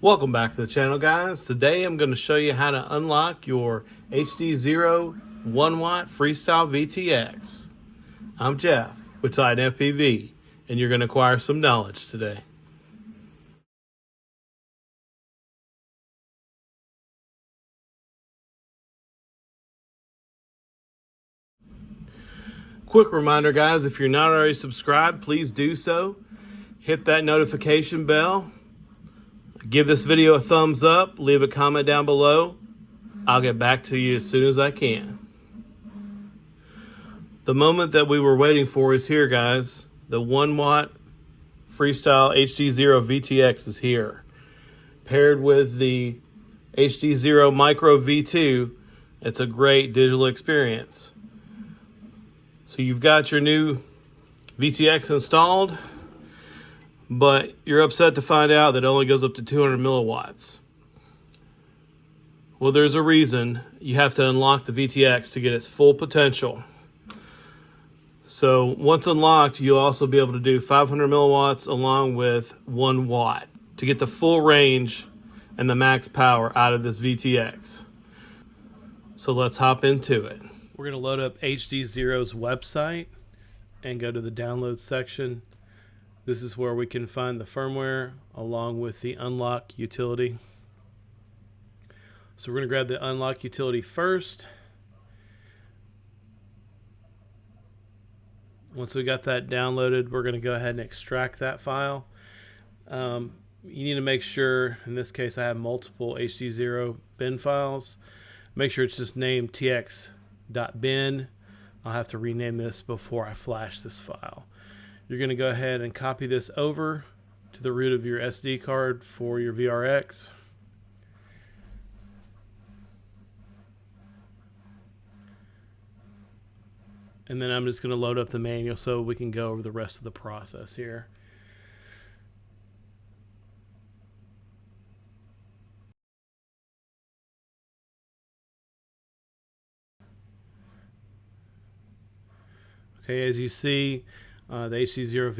Welcome back to the channel, guys. Today I'm going to show you how to unlock your HDZero 1-watt Freestyle VTX. I'm Jeff with Titan FPV, and you're going to acquire some knowledge today. Quick reminder, guys, if you're not already subscribed, please do so. Hit that notification bell. Give this video a thumbs up. Leave a comment down below. I'll get back to you as soon as I can. The moment that we were waiting for is here, guys. The 1-watt Freestyle HDZero VTX is here. Paired with the HDZero Micro V2, it's a great digital experience. So you've got your new VTX installed, but you're upset to find out that it only goes up to 200 milliwatts. Well, there's a reason. You have to unlock the VTX to get its full potential. So once unlocked, you'll also be able to do 500 milliwatts along with 1 watt to get the full range and the max power out of this VTX. So let's hop into it. We're going to load up HDZero's website and go to the download section. This is where we can find the firmware along with the unlock utility. So we're going to grab the unlock utility first. Once we got that downloaded, we're going to go ahead and extract that file. You need to make sure, in this case I have multiple HDZero bin files. Make sure it's just named tx.bin. I'll have to rename this before I flash this file. You're going to go ahead and copy this over to the root of your SD card for your VRX. And then I'm just going to load up the manual so we can go over the rest of the process here. Okay, as you see, the HDZero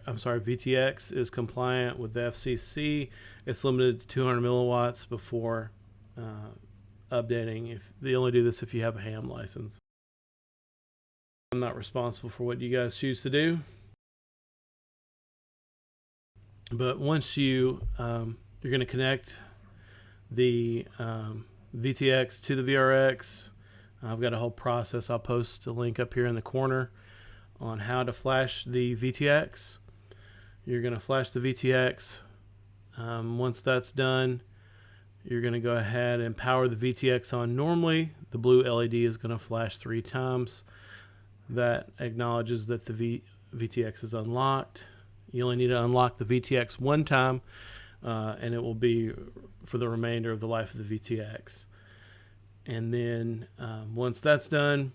VTX is compliant with the FCC. It's limited to 200 milliwatts before updating. If they only do this if you have a ham license. I'm not responsible for what you guys choose to do. But once you're going to connect the VTX to the VRX, I've got a whole process. I'll post a link up here in the corner on how to flash the VTX. You're going to flash the VTX. Once that's done, you're going to go ahead and power the VTX on normally. The blue LED is going to flash 3 times. That acknowledges that the VTX is unlocked. You only need to unlock the VTX 1 time, and it will be for the remainder of the life of the VTX. And then once that's done,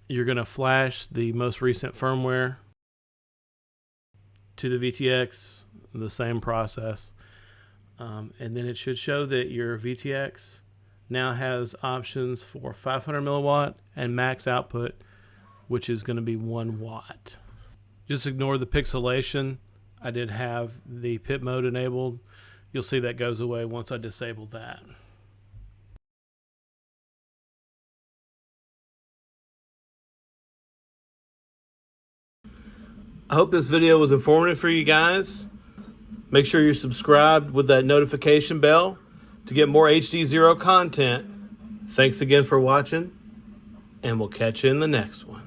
you're going to flash the most recent firmware to the VTX, the same process. And then it should show that your VTX now has options for 500 milliwatt and max output, which is going to be 1 watt. Just ignore the pixelation. I did have the pit mode enabled. You'll see that goes away once I disable that. I hope this video was informative for you guys. Make sure you're subscribed with that notification bell to get more HDZero content. Thanks again for watching, and we'll catch you in the next one.